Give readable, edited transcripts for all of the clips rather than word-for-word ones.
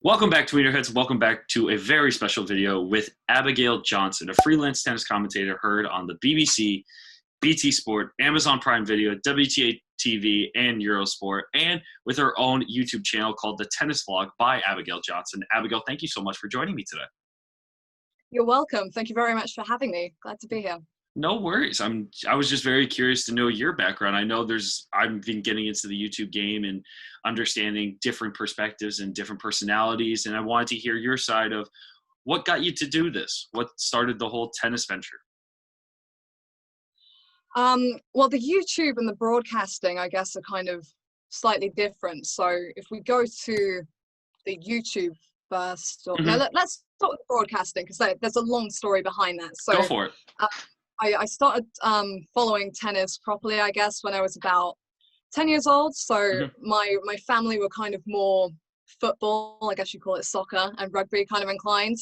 Welcome back, Tweener heads. Welcome back to a very special video with Abigail Johnson, a freelance tennis commentator heard on the BBC, BT Sport, Amazon Prime Video, WTA TV, and Eurosport, and with her own YouTube channel called The Tennis Vlog by Abigail Johnson. Abigail, thank you so much for joining me today. You're welcome. Thank you very much for having me. Glad to be here. No worries. I was just very curious to know your background. I know I've been getting into the YouTube game and understanding different perspectives and different personalities, and I wanted to hear your side of what got you to do this. What started the whole tennis venture? Well, the YouTube and the broadcasting, I guess, are kind of slightly different. So if we go to the YouTube first, let's start with broadcasting because there's a long story behind that. So go for it. I started following tennis properly, I guess, when I was about 10 years old. So my family were kind of more football, I guess you call it soccer, and rugby kind of inclined.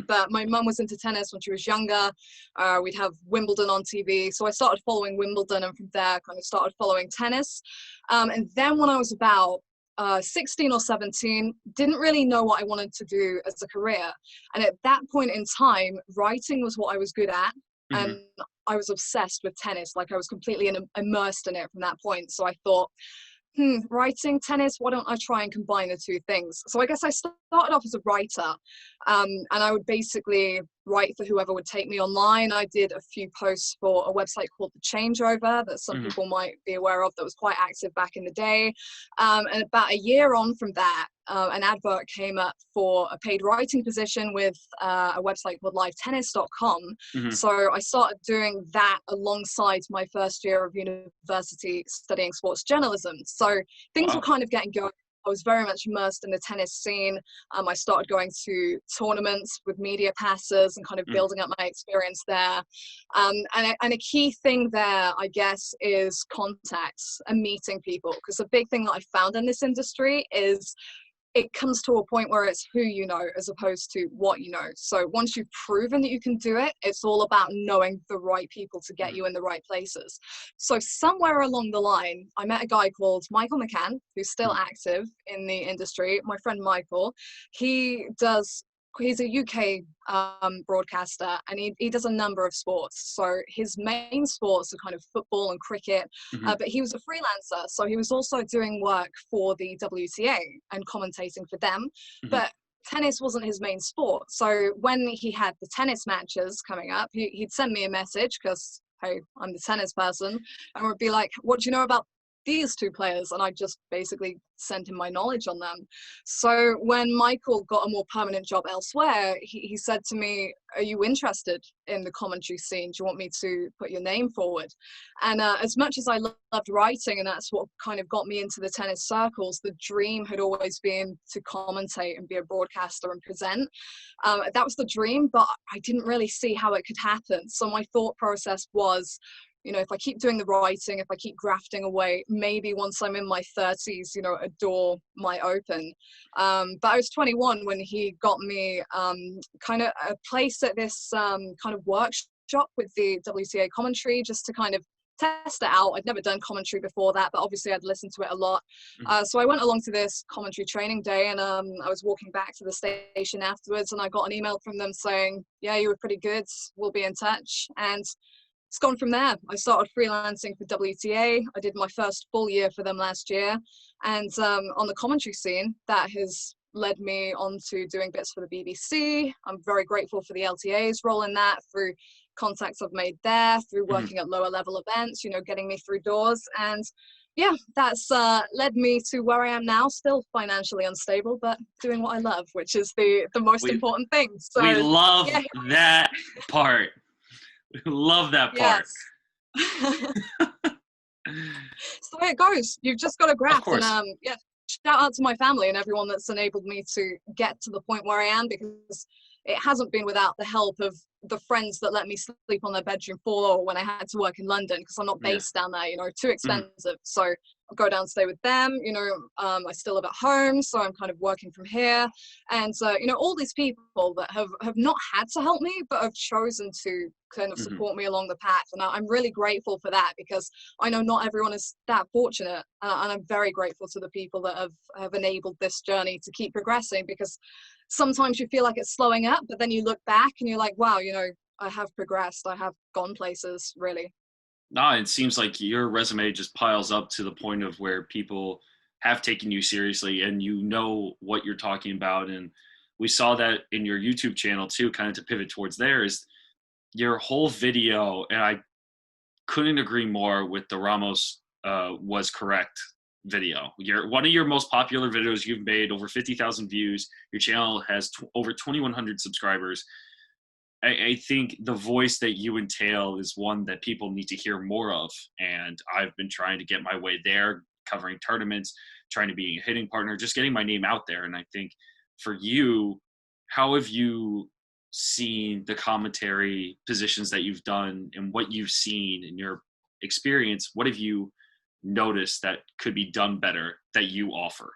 But my mum was into tennis when she was younger. We'd have Wimbledon on TV. So I started following Wimbledon, and from there kind of started following tennis. And then when I was about 16 or 17, didn't really know what I wanted to do as a career. And at that point in time, writing was what I was good at. And I was obsessed with tennis. Like I was completely immersed in it from that point. So I thought, writing, tennis, why don't I try and combine the two things? So I guess I started off as a writer, and I would basically write for whoever would take me online. I did a few posts for a website called The Changeover that some people might be aware of, that was quite active back in the day. And about a year on from that, an advert came up for a paid writing position with a website called livetennis.com. So I started doing that alongside my first year of university studying sports journalism. So things were kind of getting going. I was very much immersed in the tennis scene. I started going to tournaments with media passes and kind of building up my experience there. And a key thing there, I guess, is contacts and meeting people. Because a big thing that I found in this industry is it comes to a point where it's who you know as opposed to what you know. So once you've proven that you can do it, it's all about knowing the right people to get you in the right places. So somewhere along the line, I met a guy called Michael McCann, who's still active in the industry. My friend Michael, he's a UK broadcaster, and he does a number of sports. So his main sports are kind of football and cricket, but he was a freelancer. So he was also doing work for the WTA and commentating for them. But tennis wasn't his main sport. So when he had the tennis matches coming up, he'd send me a message because, hey, I'm the tennis person, and would be like, what do you know about these two players? And I just basically sent him my knowledge on them. So when Michael got a more permanent job elsewhere, he said to me, are you interested in the commentary scene? Do you want me to put your name forward? And as much as I loved writing, and that's what kind of got me into the tennis circles, the dream had always been to commentate and be a broadcaster and present. That was the dream, but I didn't really see how it could happen. So my thought process was, if I keep doing the writing, if I keep grafting away, maybe once I'm in my 30s, a door might open. But I was 21 when he got me kind of a place at this kind of workshop with the WTA commentary, just to kind of test it out. I'd never done commentary before that, but obviously I'd listened to it a lot. So I went along to this commentary training day, and I was walking back to the station afterwards, and I got an email from them saying, yeah, you were pretty good, we'll be in touch. And it's gone from there. I started freelancing for WTA. I did my first full year for them last year. And on the commentary scene, that has led me on to doing bits for the BBC. I'm very grateful for the LTA's role in that, through contacts I've made there, through working at lower level events, getting me through doors. And yeah, that's led me to where I am now, still financially unstable, but doing what I love, which is the most important thing. So we love that part. Love that part. Yes. So it goes. You've just got to graft. And shout out to my family and everyone that's enabled me to get to the point where I am, because it hasn't been without the help of the friends that let me sleep on their bedroom floor when I had to work in London, because I'm not based down there, you know, too expensive. So I'll go down and stay with them, you know. I still live at home, so I'm kind of working from here. And you know, all these people that have not had to help me, but have chosen to kind of support me along the path. And I'm really grateful for that, because I know not everyone is that fortunate. And I'm very grateful to the people that have enabled this journey to keep progressing, because sometimes you feel like it's slowing up, but then you look back and you're like, wow, you know, I have progressed. I have gone places, really. No, it seems like your resume just piles up to the point of where people have taken you seriously and you know what you're talking about. And we saw that in your YouTube channel too, kind of to pivot towards there, is your whole video. And I couldn't agree more with the Ramos was correct video. One of your most popular videos you've made, over 50,000 views. Your channel has over 2,100 subscribers. I think the voice that you entail is one that people need to hear more of. And I've been trying to get my way there, covering tournaments, trying to be a hitting partner, just getting my name out there. And I think for you, how have you seen the commentary positions that you've done, and what you've seen in your experience? What have you noticed that could be done better that you offer?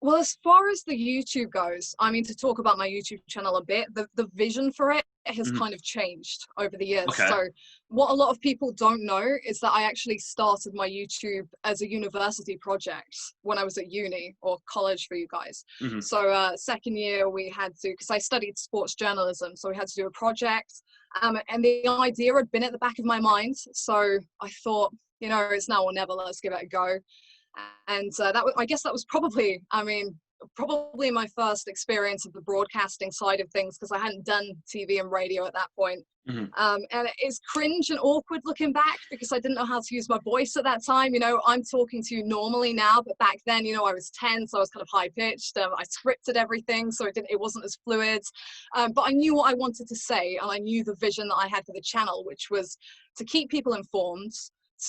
Well, as far as the YouTube goes, I mean, to talk about my YouTube channel a bit, the vision for it has kind of changed over the years. Okay. So what a lot of people don't know is that I actually started my YouTube as a university project when I was at uni, or college for you guys. So second year we had to, because I studied sports journalism, so we had to do a project. And the idea had been at the back of my mind. So I thought, you know, it's now or never, let's give it a go. And I guess that was probably, I mean, probably my first experience of the broadcasting side of things, because I hadn't done TV and radio at that point. And it's cringe and awkward looking back, because I didn't know how to use my voice at that time. You know, I'm talking to you normally now, but back then, you know, I was 10, so I was kind of high pitched. I scripted everything, so it wasn't as fluid. But I knew what I wanted to say, and I knew the vision that I had for the channel, which was to keep people informed,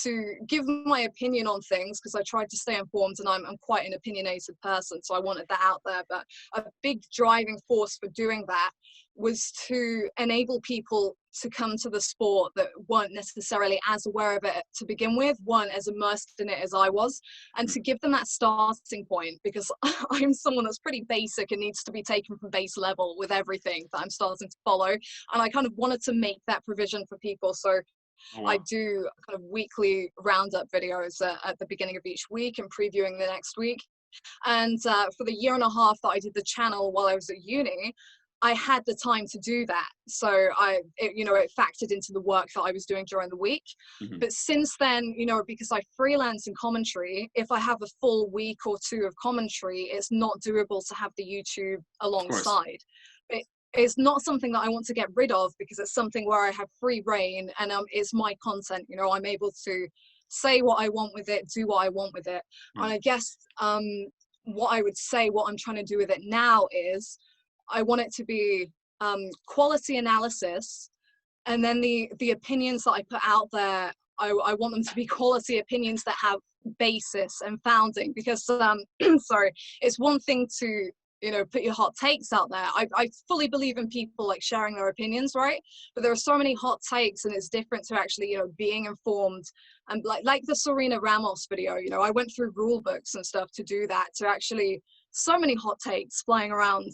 to give my opinion on things, because I tried to stay informed, and I'm quite an opinionated person, so I wanted that out there. But a big driving force for doing that was to enable people to come to the sport that weren't necessarily as aware of it to begin with, weren't as immersed in it as I was, and to give them that starting point, because I'm someone that's pretty basic and needs to be taken from base level with everything that I'm starting to follow. And I kind of wanted to make that provision for people. So I do kind of weekly roundup videos at the beginning of each week and previewing the next week. And for the year and a half that I did the channel while I was at uni, I had the time to do that. So it factored into the work that I was doing during the week. But since then, you know, because I freelance in commentary, if I have a full week or two of commentary, it's not doable to have the YouTube alongside. It's not something that I want to get rid of, because it's something where I have free reign, and it's my content. You know, I'm able to say what I want with it, do what I want with it. And I guess what I would say, what I'm trying to do with it now is I want it to be quality analysis, and then the opinions that I put out there, I want them to be quality opinions that have basis and founding, because sorry, it's one thing to, you know, put your hot takes out there. I fully believe in people like sharing their opinions, right? But there are so many hot takes, and it's different to actually, you know, being informed. And like the Serena Ramos video, you know, I went through rule books and stuff to do that, to actually, so many hot takes flying around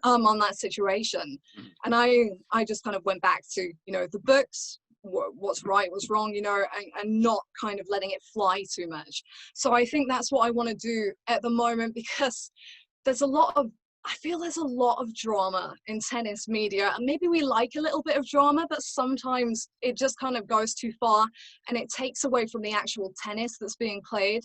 on that situation. And I just kind of went back to, you know, the books, what's right, what's wrong, you know, and not kind of letting it fly too much. So I think that's what I want to do at the moment, because I feel there's a lot of drama in tennis media, and maybe we like a little bit of drama, but sometimes it just kind of goes too far, and it takes away from the actual tennis that's being played.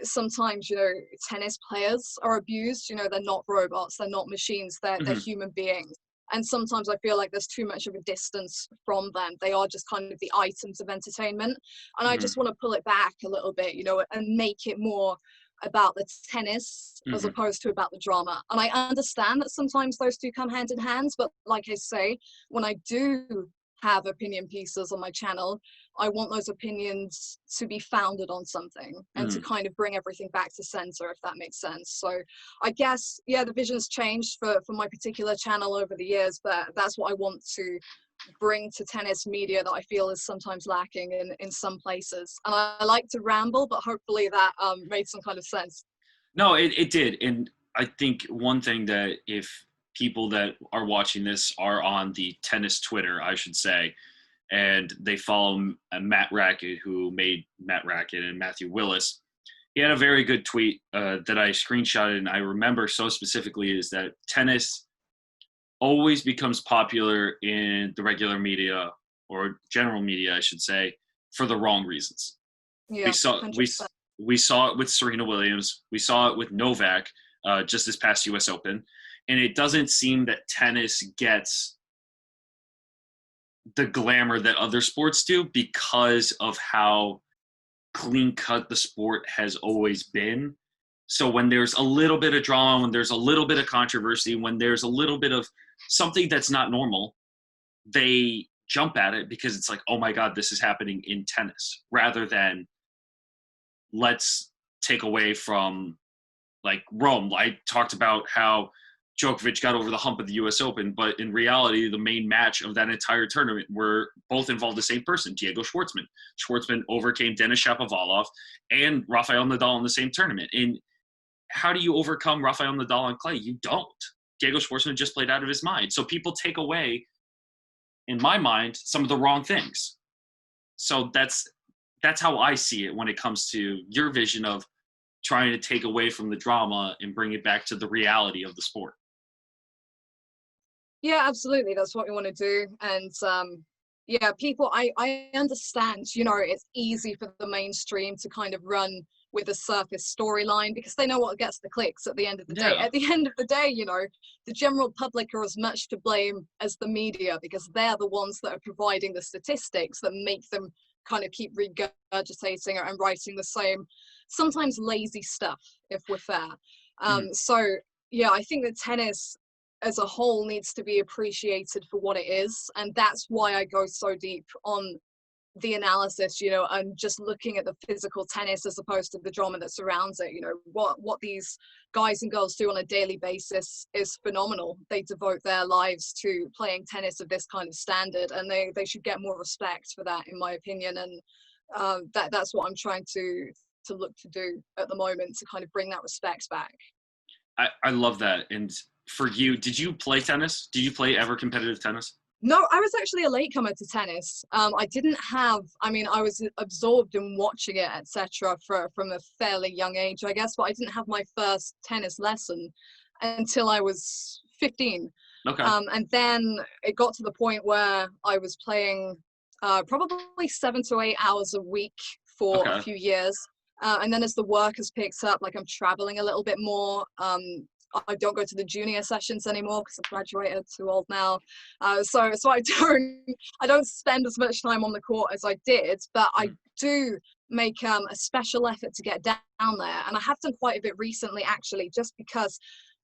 Sometimes, you know, tennis players are abused. You know, they're not robots, they're not machines, they're human beings. And sometimes I feel like there's too much of a distance from them. They are just kind of the items of entertainment. And I just want to pull it back a little bit, you know, and make it more about the tennis as opposed to about the drama. And I understand that sometimes those two come hand in hand, but like I say, when I do have opinion pieces on my channel, I want those opinions to be founded on something and to kind of bring everything back to center, if that makes sense. So I guess, yeah, the vision's changed for my particular channel over the years, but that's what I want to bring to tennis media that I feel is sometimes lacking in some places. And I like to ramble, but hopefully that made some kind of sense. No, it did. And I think one thing that if people that are watching this are on the tennis Twitter, I should say, and they follow Matt Racquet, who made Matt Racquet, and Matthew Willis, he had a very good tweet that I screenshotted, and I remember so specifically, is that tennis always becomes popular in the regular media, or general media, I should say, for the wrong reasons. Yeah, we saw it with Serena Williams. We saw it with Novak just this past U.S. Open. And it doesn't seem that tennis gets the glamour that other sports do because of how clean-cut the sport has always been. So when there's a little bit of drama, when there's a little bit of controversy, when there's a little bit of something that's not normal, they jump at it because it's like, oh my God, this is happening in tennis, rather than let's take away from like Rome. I talked about how Djokovic got over the hump of the U.S. Open, but in reality, the main match of that entire tournament were both involved the same person, Diego Schwartzman. Schwartzman overcame Denis Shapovalov and Rafael Nadal in the same tournament. And how do you overcome Rafael Nadal on clay? You don't. Diego Schwartzman just played out of his mind. So people take away, in my mind, some of the wrong things. So that's how I see it when it comes to your vision of trying to take away from the drama and bring it back to the reality of the sport. Yeah, absolutely. That's what we want to do. And yeah, people, I understand, you know, it's easy for the mainstream to kind of run with a surface storyline because they know what gets the clicks at the end of the day. At the end of the day, you know, the general public are as much to blame as the media because they're the ones that are providing the statistics that make them kind of keep regurgitating and writing the same, sometimes lazy stuff, if we're fair. So, yeah, I think that tennis as a whole needs to be appreciated for what it is. And that's why I go so deep on the analysis, you know, and just looking at the physical tennis as opposed to the drama that surrounds it. You know, what these guys and girls do on a daily basis is phenomenal. They devote their lives to playing tennis of this kind of standard, and they should get more respect for that, in my opinion. And that's what I'm trying to look to do at the moment, to kind of bring that respect back. I love that. And for you, did you play tennis? Did you play ever competitive tennis? No, I was actually a latecomer to tennis. I didn't have, I mean, I was absorbed in watching it, etc., from a fairly young age, I guess, but I didn't have my first tennis lesson until I was 15. Okay. And then it got to the point where I was playing probably 7 to 8 hours a week for a few years. And then as the work has picked up, like I'm traveling a little bit more. I don't go to the junior sessions anymore because I've graduated, too old now. So I don't spend as much time on the court as I did, but I do make a special effort to get down there. And I have done quite a bit recently, actually, just because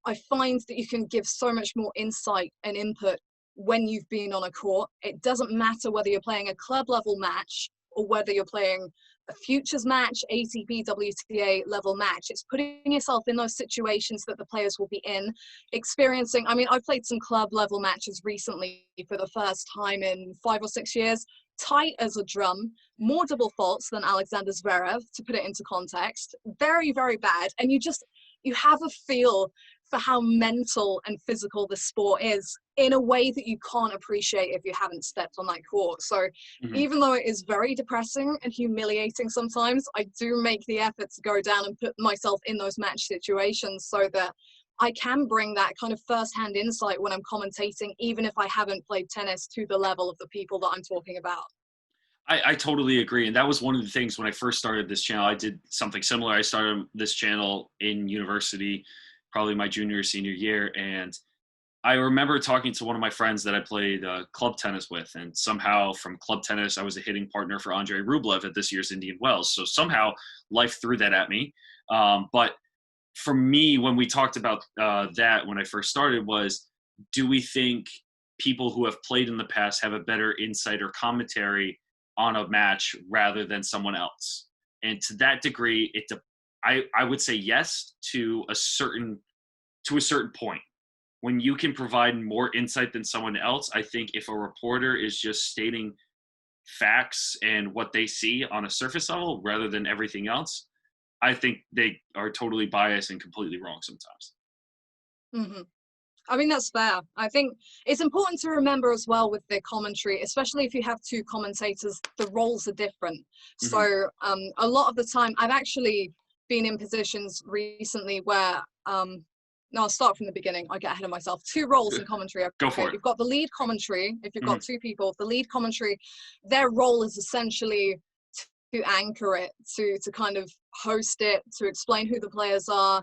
I find that you can give so much more insight and input when you've been on a court. It doesn't matter whether you're playing a club level match or whether you're playing a futures match, ATP, WTA level match. It's putting yourself in those situations that the players will be in, experiencing. I mean, I've played some club level matches recently for the first time in 5 or 6 years, tight as a drum, more double faults than Alexander Zverev, to put it into context. Very, very bad. And you have a feel for how mental and physical the sport is in a way that you can't appreciate if you haven't stepped on that court. So even though it is very depressing and humiliating sometimes, I do make the effort to go down and put myself in those match situations so that I can bring that kind of first-hand insight when I'm commentating, even if I haven't played tennis to the level of the people that I'm talking about. I totally agree. And that was one of the things when I first started this channel. I did something similar. I started this channel in university, probably my junior or senior year. And I remember talking to one of my friends that I played club tennis with. And somehow from club tennis, I was a hitting partner for Andrei Rublev at this year's Indian Wells. So somehow life threw that at me. But for me, when we talked about that when I first started was, do we think people who have played in the past have a better insight or commentary on a match rather than someone else. And to that degree, I would say yes to a certain point. When you can provide more insight than someone else, I think if a reporter is just stating facts and what they see on a surface level rather than everything else, I think they are totally biased and completely wrong sometimes. Mm-hmm. I mean, that's fair. I think it's important to remember as well with the commentary, especially if you have two commentators, the roles are different. Mm-hmm. So a lot of the time, I've actually been in positions recently where, no, I'll start from the beginning. I get ahead of myself. Two roles in commentary. Go for it. You've got the lead commentary. If you've got two people, the lead commentary, their role is essentially to anchor it, to kind of host it, to explain who the players are,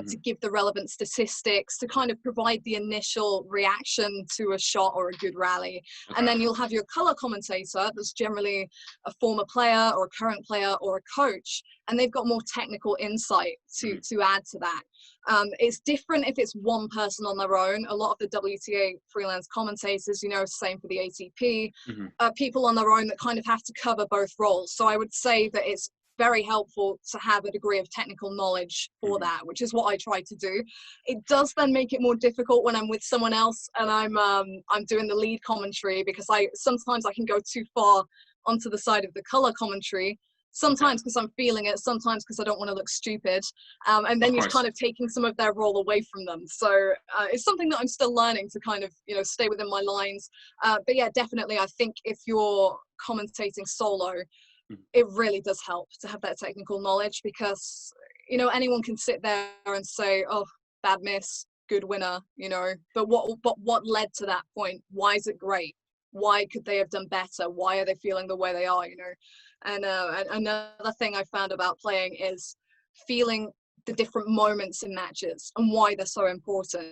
to give the relevant statistics, to kind of provide the initial reaction to a shot or a good rally. Okay. And then you'll have your color commentator that's generally a former player or a current player or a coach, and they've got more technical insight to add to that. It's different if it's one person on their own. A lot of the WTA freelance commentators, you know, same for the ATP, people on their own that kind of have to cover both roles. So I would say that it's very helpful to have a degree of technical knowledge for that, which is what I try to do. It does then make it more difficult when I'm with someone else and I'm doing the lead commentary, because sometimes I can go too far onto the side of the color commentary. Sometimes because I'm feeling it, sometimes because I don't want to look stupid. And then you're kind of taking some of their role away from them. So it's something that I'm still learning to kind of, you know, stay within my lines. But yeah, definitely, I think if you're commentating solo, it really does help to have that technical knowledge, because, you know, anyone can sit there and say, oh, bad miss, good winner, you know, but what led to that point? Why is it great? Why could they have done better? Why are they feeling the way they are, you know? And another thing I found about playing is feeling the different moments in matches and why they're so important.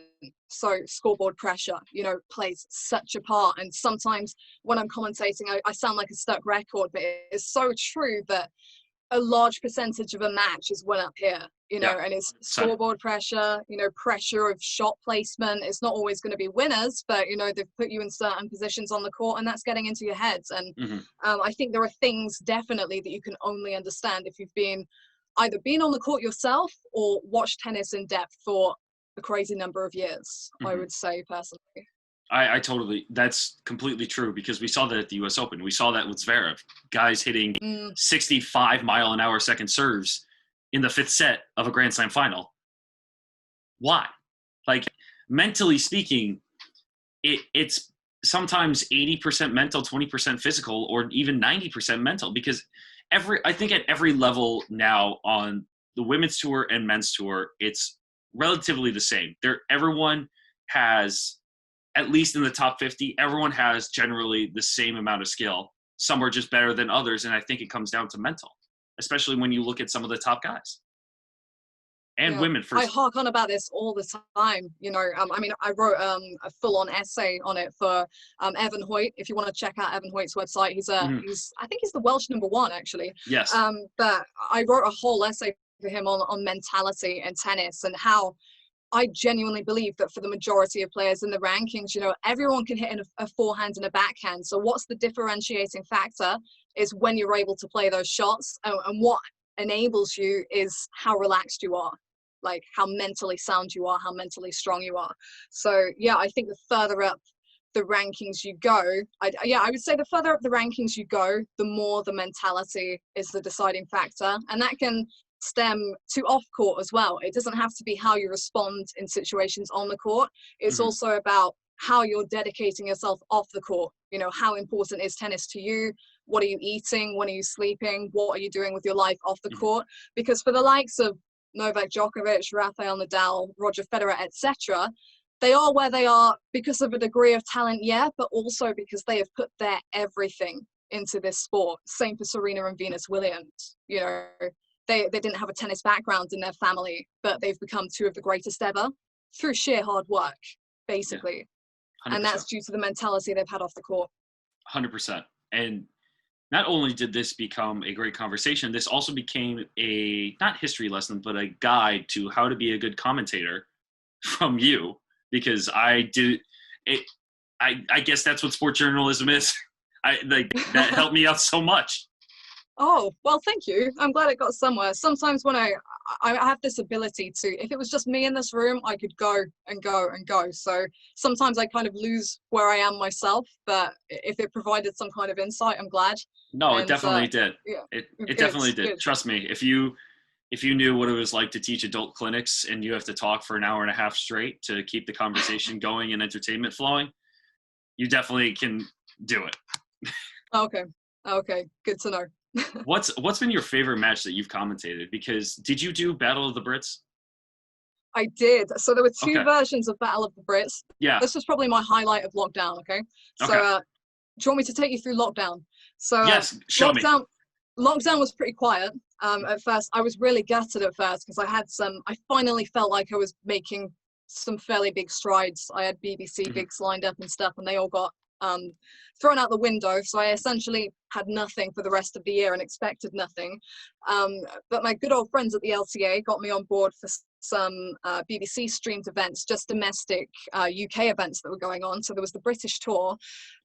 So scoreboard pressure, you know, plays such a part. And sometimes when I'm commentating, I sound like a stuck record, but it's so true that a large percentage of a match is won up here, you know, and it's scoreboard pressure, you know, pressure of shot placement. It's not always going to be winners, but, you know, they've put you in certain positions on the court and that's getting into your heads. And I think there are things definitely that you can only understand if you've either been on the court yourself or watched tennis in depth for a crazy number of years, I would say personally. That's completely true, because we saw that at the US Open. We saw that with Zverev, guys hitting 65-mile-an-hour serves in the fifth set of a Grand Slam final. Why? Like, mentally speaking, it's sometimes 80% mental, 20% physical, or even 90% mental, because I think at every level now on the women's tour and men's tour, it's relatively the same. Everyone has, at least in the top 50, everyone has generally the same amount of skill. Some are just better than others, and I think it comes down to mental, especially when you look at some of the top guys. And women. I hark on about this all the time. You know, I mean, I wrote a full-on essay on it for Evan Hoyt. If you want to check out Evan Hoyt's website, I think he's the Welsh #1 actually. Yes. But I wrote a whole essay for him on mentality and tennis, and how I genuinely believe that for the majority of players in the rankings, you know, everyone can hit in a forehand and a backhand. So what's the differentiating factor is when you're able to play those shots, and what enables you is how relaxed you are, like how mentally sound you are, how mentally strong you are. So yeah, I think the further up the rankings you go, I would say the further up the rankings you go, the more the mentality is the deciding factor. And that can stem to off court as well. It doesn't have to be how you respond in situations on the court. It's also about how you're dedicating yourself off the court. You know, how important is tennis to you? What are you eating? When are you sleeping? What are you doing with your life off the court? Because for the likes of Novak Djokovic, Rafael Nadal, Roger Federer, etc., they are where they are because of a degree of talent, but also because they have put their everything into this sport. Same for Serena and Venus Williams. You know, they didn't have a tennis background in their family, but they've become two of the greatest ever through sheer hard work, basically. Yeah, and that's due to the mentality they've had off the court. 100%. And not only did this become a great conversation, this also became a, not history lesson, but a guide to how to be a good commentator from you, because I guess that's what sports journalism is. That helped me out so much. Oh, well, thank you. I'm glad it got somewhere. Sometimes when I have this ability to, if it was just me in this room, I could go and go and go. So sometimes I kind of lose where I am myself, but if it provided some kind of insight, I'm glad. No, it definitely did. Yeah, It definitely did. good. Trust me. If you knew what it was like to teach adult clinics and you have to talk for an hour and a half straight to keep the conversation going and entertainment flowing, you definitely can do it. Okay, good to know. What's been your favorite match that you've commentated? Because did you do Battle of the Brits? I did. So there were two versions of Battle of the Brits. Yeah. This was probably my highlight of lockdown. Okay. So do you want me to take you through lockdown? So yes, show me. Lockdown was pretty quiet. At first, I was really gutted at first because I finally felt like I was making some fairly big strides. I had BBC gigs lined up and stuff, and they all got thrown out the window. So I essentially had nothing for the rest of the year and expected nothing. But my good old friends at the LTA got me on board for some BBC streamed events, just domestic UK events that were going on. So there was the British tour.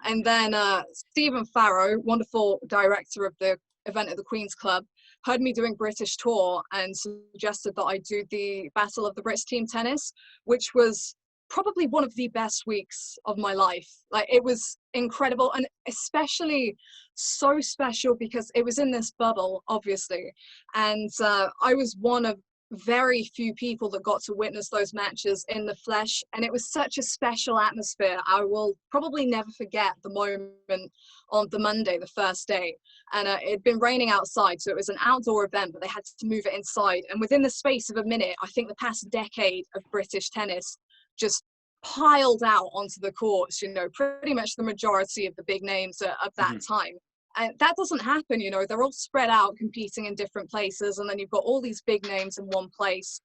And then Stephen Farrow, wonderful director of the event at the Queen's Club, heard me doing British tour and suggested that I do the Battle of the Brits team tennis, which was probably one of the best weeks of my life. Like, it was incredible, and especially so special because it was in this bubble, obviously, and I was one of very few people that got to witness those matches in the flesh, and it was such a special atmosphere. I will probably never forget the moment on the Monday, the first day, and it had been raining outside, so it was an outdoor event, but they had to move it inside, and within the space of a minute, I think the past decade of British tennis just piled out onto the courts, you know, pretty much the majority of the big names of that time. And that doesn't happen, you know, they're all spread out competing in different places, and then you've got all these big names in one place,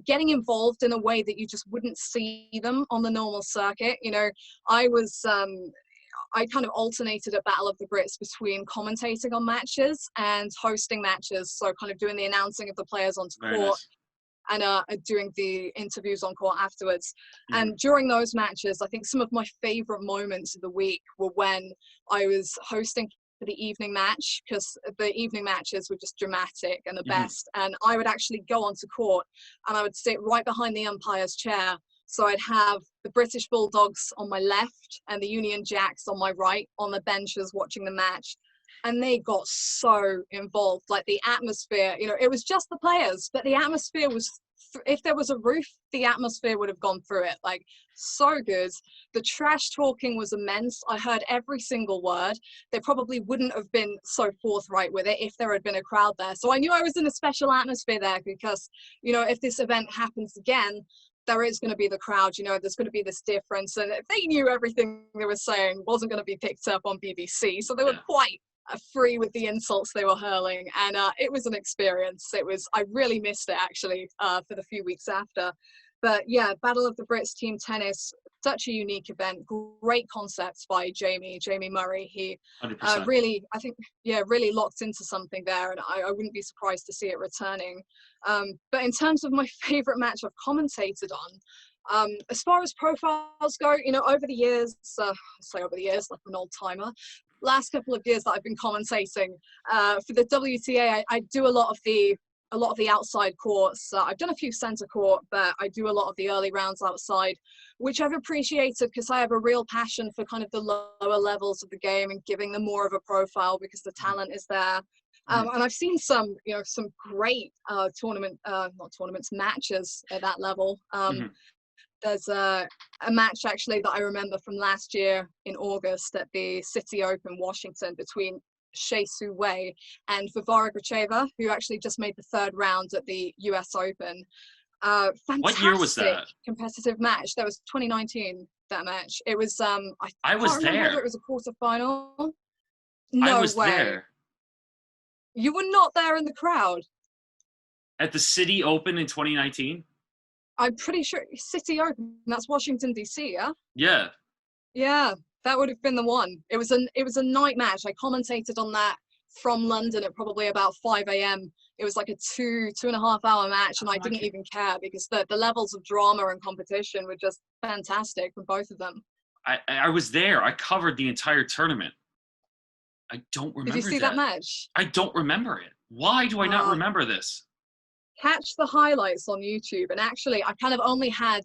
getting involved in a way that you just wouldn't see them on the normal circuit. You know, I kind of alternated at Battle of the Brits between commentating on matches and hosting matches, so kind of doing the announcing of the players onto court. Nice. And doing the interviews on court afterwards. And during those matches, I think some of my favorite moments of the week were when I was hosting for the evening match, because the evening matches were just dramatic and the best. And I would actually go onto court and I would sit right behind the umpire's chair. So I'd have the British Bulldogs on my left and the Union Jacks on my right on the benches watching the match. And they got so involved, like the atmosphere, you know, it was just the players, but the atmosphere was, if there was a roof, the atmosphere would have gone through it, like, so good. The trash talking was immense. I heard every single word. They probably wouldn't have been so forthright with it if there had been a crowd there. So I knew I was in a special atmosphere there because, you know, if this event happens again, there is going to be the crowd, you know, there's going to be this difference. And they knew everything they were saying wasn't going to be picked up on BBC. So they were quite free with the insults they were hurling, and it was an experience. I really missed it actually for the few weeks after. But yeah, Battle of the Brits team tennis, such a unique event, great concepts by Jamie Murray. He really, I think, really locked into something there, and I wouldn't be surprised to see it returning. But in terms of my favorite match I've commentated on, as far as profiles go, you know, over the years, like an old timer, last couple of years that I've been commentating for the WTA, I do a lot of the outside courts. I've done a few center court, but I do a lot of the early rounds outside, which I've appreciated because I have a real passion for kind of the lower levels of the game and giving them more of a profile because the talent is there. And I've seen some great matches at that level. There's a match actually that I remember from last year in August at the City Open, Washington, between Shea Su Wei and Varvara Gracheva, who actually just made the third round at the US Open. Fantastic. What year was that? Competitive match. That was 2019, that match. It was, I was there. Whether it was a quarterfinal. No I was way. There. You were not there in the crowd? At the City Open in 2019? I'm pretty sure City Open, that's Washington, D.C., yeah? Yeah. Yeah, that would have been the one. It was a night match. I commentated on that from London at probably about 5 a.m. It was like a 2.5 hour match, and I didn't even care because the levels of drama and competition were just fantastic for both of them. I was there. I covered the entire tournament. I don't remember Did you see that match? I don't remember it. Why do I not remember this? Catch the highlights on YouTube. And actually, I kind of only had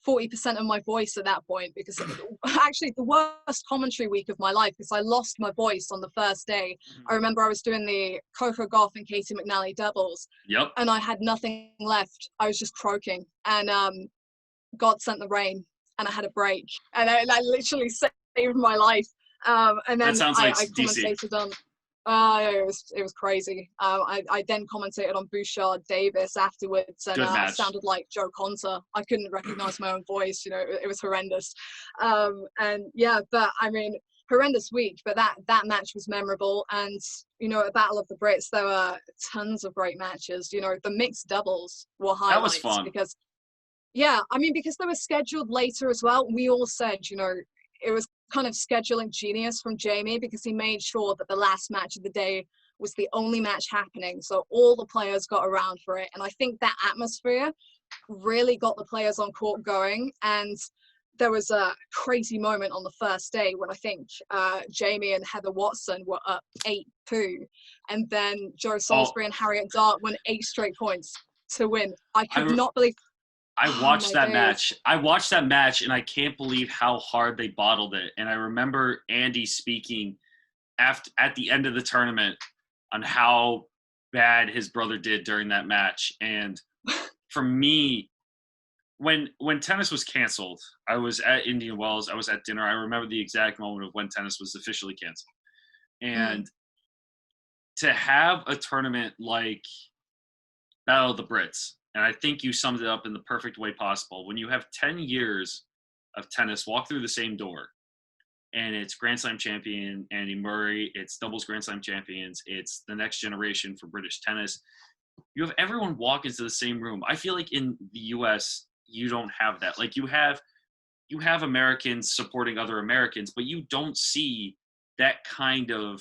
40% of my voice at that point, because actually the worst commentary week of my life, because I lost my voice on the first day. I remember I was doing the Coco Gauff and Katie McNally doubles. Yep. And I had nothing left. I was just croaking. And God sent the rain, and I had a break. And I literally saved my life. And then that sounds like I commentated on. It was crazy. I then commentated on Bouchard Davis afterwards, and sounded like Joe Conter. I couldn't recognize my own voice. It was horrendous. And yeah, but I mean, horrendous week. But that match was memorable. And at Battle of the Brits, there were tons of great matches. The mixed doubles were highlights. That was fun. Because they were scheduled later as well. We all said, it was kind of scheduling genius from Jamie, because he made sure that the last match of the day was the only match happening. So all the players got around for it. And I think that atmosphere really got the players on court going. And there was a crazy moment on the first day when I think Jamie and Heather Watson were up 8-2. And then Joe Salisbury and Harriet Dart won 8 straight points to win. I could not believe. I watched that match. I watched that match, and I can't believe how hard they bottled it. And I remember Andy speaking at the end of the tournament on how bad his brother did during that match. And for me, when tennis was canceled, I was at Indian Wells. I was at dinner. I remember the exact moment of when tennis was officially canceled. And to have a tournament like Battle of the Brits, and I think you summed it up in the perfect way possible. When you have 10 years of tennis walk through the same door, and it's Grand Slam champion Andy Murray, it's doubles Grand Slam champions, it's the next generation for British tennis. You have everyone walk into the same room. I feel like in the US, you don't have that. Like you have Americans supporting other Americans, but you don't see that kind of,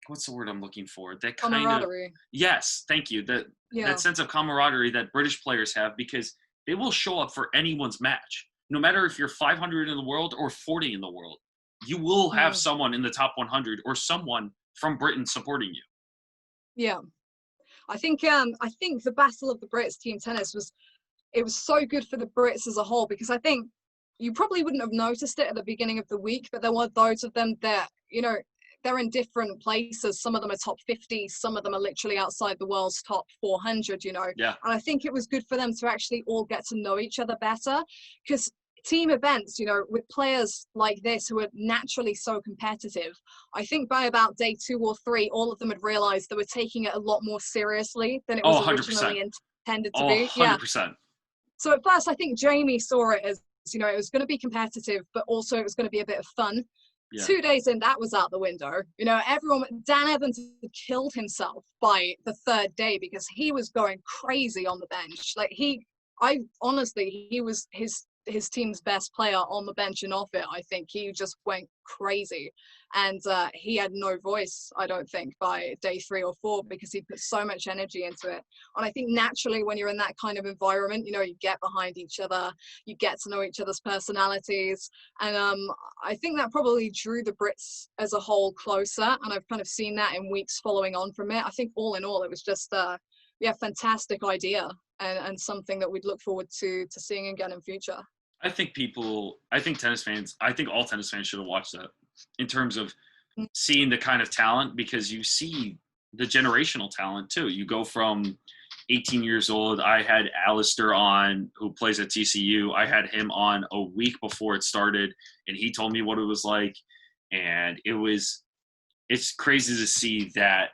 what's the word I'm looking for? That kind camaraderie. Of, yes, thank you. That sense of camaraderie that British players have, because they will show up for anyone's match. No matter if you're 500 in the world or 40 in the world, you will have someone in the top 100 or someone from Britain supporting you. Yeah. I think the Battle of the Brits team tennis was so good for the Brits as a whole, because I think you probably wouldn't have noticed it at the beginning of the week, but there were those of them that, they're in different places. Some of them are top 50. Some of them are literally outside the world's top 400, Yeah. And I think it was good for them to actually all get to know each other better, because team events, with players like this who are naturally so competitive, I think by about day 2 or 3, all of them had realized they were taking it a lot more seriously than it was originally intended to be. 100%. Yeah. So at first, I think Jamie saw it as, it was going to be competitive, but also it was going to be a bit of fun. Yeah. 2 days in, that was out the window. Dan Evans had killed himself by the 3rd day because he was going crazy on the bench. Like he was his team's best player on the bench and off it. I think he just went crazy, and he had no voice, I don't think, by day 3 or 4, because he put so much energy into it. And I think naturally when you're in that kind of environment, you get behind each other, you get to know each other's personalities, and I think that probably drew the Brits as a whole closer, and I've kind of seen that in weeks following on from it. I think all in all it was just fantastic idea, and something that we'd look forward to seeing again in future. I think tennis fans, I think all tennis fans should have watched that, in terms of seeing the kind of talent, because you see the generational talent too. You go from 18 years old. I had Alistair on, who plays at TCU. I had him on a week before it started, and he told me what it was like. And it's crazy to see that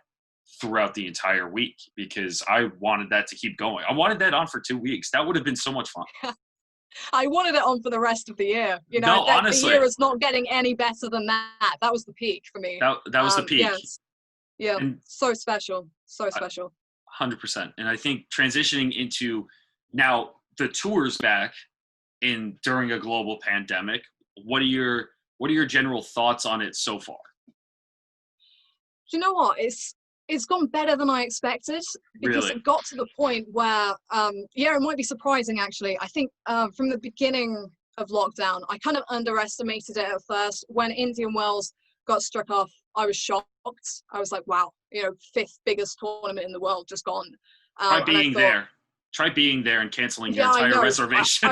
throughout the entire week, because I wanted that to keep going. I wanted that on for 2 weeks. That would have been so much fun. I wanted it on for the rest of the year. Honestly, the year is not getting any better than that. That was the peak for me. That was the peak. Yes. Yeah, and so special. 100%. And I think transitioning into now the tour's back during a global pandemic, what are your general thoughts on it so far? Do you know what? It's gone better than I expected, because Really? It got to the point where, it might be surprising actually. I think from the beginning of lockdown. I kind of underestimated it at first. When Indian Wells got struck off, I was shocked. I was like, wow, you know, 5th biggest tournament in the world just gone. Try being there. Try being there and canceling your Yeah, I entire know. reservation.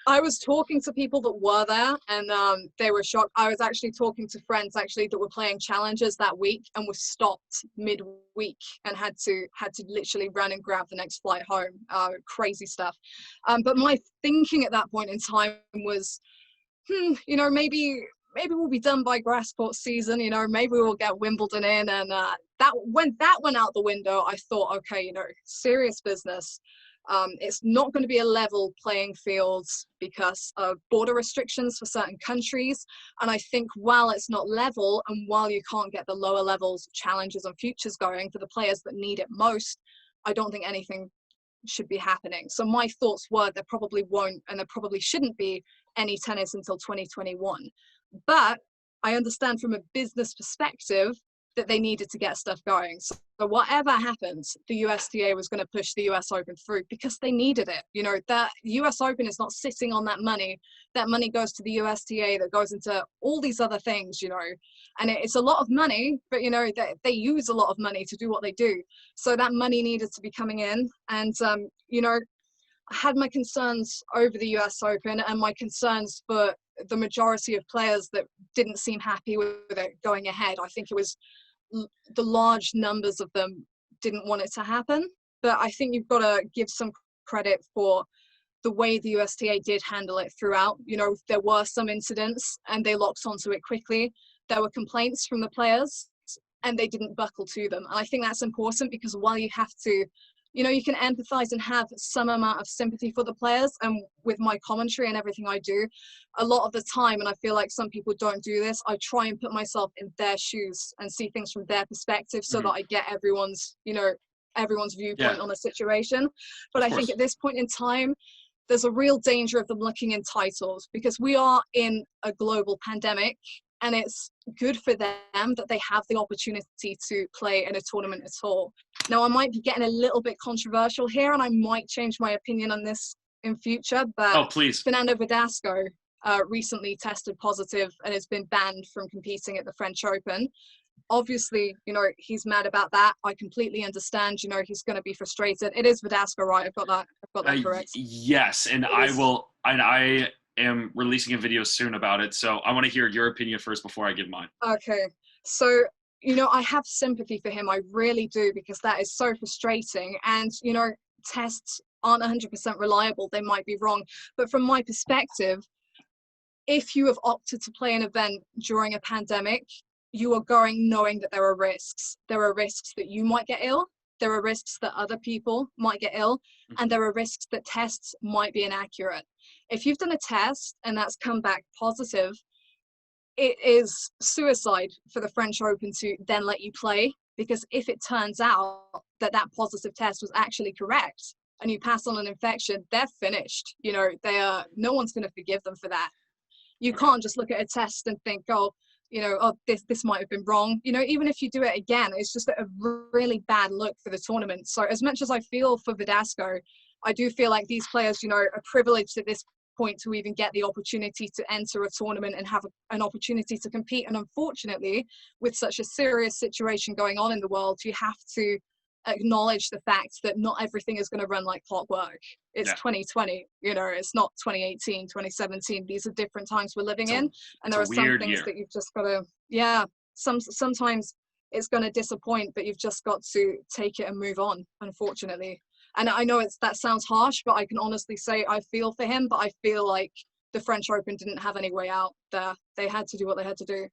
I was talking to people that were there, and they were shocked. I was actually talking to friends actually that were playing challenges that week and were stopped midweek and had to literally run and grab the next flight home. Crazy stuff. But my thinking at that point in time was, you know, maybe we'll be done by grass court season. You know, maybe we'll get Wimbledon in, and when that went out the window, I thought, okay, you know, serious business. It's not going to be a level playing field because of border restrictions for certain countries. And I think while it's not level, and while you can't get the lower levels challenges and futures going for the players that need it most, I don't think anything should be happening. So my thoughts were there probably won't, and there probably shouldn't be any tennis until 2021. But I understand from a business perspective that they needed to get stuff going. So whatever happens, the USTA was going to push the US Open through because they needed it. You know, that US Open is not sitting on that money. That money goes to the USTA, that goes into all these other things, you know, and it's a lot of money, but, you know, they use a lot of money to do what they do. So that money needed to be coming in. And, you know, I had my concerns over the US Open and my concerns for the majority of players that didn't seem happy with it going ahead. I think it was the large numbers of them didn't want it to happen. But I think you've got to give some credit for the way the USTA did handle it throughout. You know, there were some incidents and they locked onto it quickly. There were complaints from the players and they didn't buckle to them. And I think that's important because while you have to, you know, you can empathize and have some amount of sympathy for the players. And with my commentary and everything I do, a lot of the time, and I feel like some people don't do this, I try and put myself in their shoes and see things from their perspective so that I get everyone's, you know, everyone's viewpoint on the situation. But I think at this point in time, there's a real danger of them looking in titles because we are in a global pandemic. And it's good for them that they have the opportunity to play in a tournament at all. Now, I might be getting a little bit controversial here, and I might change my opinion on this in future, but Fernando Verdasco recently tested positive and has been banned from competing at the French Open. Obviously, you know, he's mad about that. I completely understand, you know, he's going to be frustrated. It is Verdasco, right? I've got that correct. Yes, and I am releasing a video soon about it, so I want to hear your opinion first before I give mine. Okay, so, you know, I have sympathy for him. I really do, because that is so frustrating. And, you know, tests aren't 100% reliable. They might be wrong. But from my perspective, if you have opted to play an event during a pandemic, you are going knowing that there are risks. There are risks that you might get ill. There are risks that other people might get ill. And there are risks that tests might be inaccurate. If you've done a test and that's come back positive, it is suicide for the French Open to then let you play, because if it turns out that that positive test was actually correct and you pass on an infection, they're finished. You know, no one's going to forgive them for that. You can't just look at a test and think, oh, you know, oh, this might have been wrong. You know, even if you do it again, it's just a really bad look for the tournament. So as much as I feel for Verdasco, I do feel like these players, you know, are privileged at this point to even get the opportunity to enter a tournament and have an opportunity to compete. And unfortunately, with such a serious situation going on in the world, you have to acknowledge the fact that not everything is going to run like clockwork. It's 2020, you know, it's not 2018, 2017. These are different times we're living in. And there are some things that you've just got to, sometimes it's going to disappoint, but you've just got to take it and move on, unfortunately. And I know that sounds harsh, but I can honestly say I feel for him, but I feel like the French Open didn't have any way out there. They had to do what they had to do.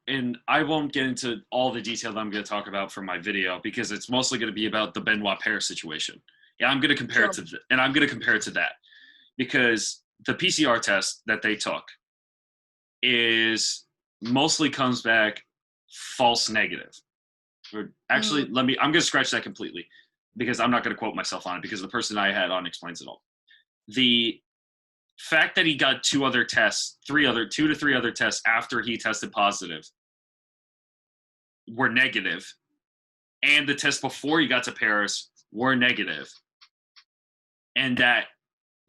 And I won't get into all the detail that I'm going to talk about for my video, because it's mostly going to be about the Benoit Paire situation. Yeah, I'm going to compare it to that, because the PCR test that they took mostly comes back false negative. Or actually, I'm going to scratch that completely, because I'm not going to quote myself on it, because the person I had on explains it all. The fact that he got two to three other tests after he tested positive were negative, and the test before he got to Paris were negative, and that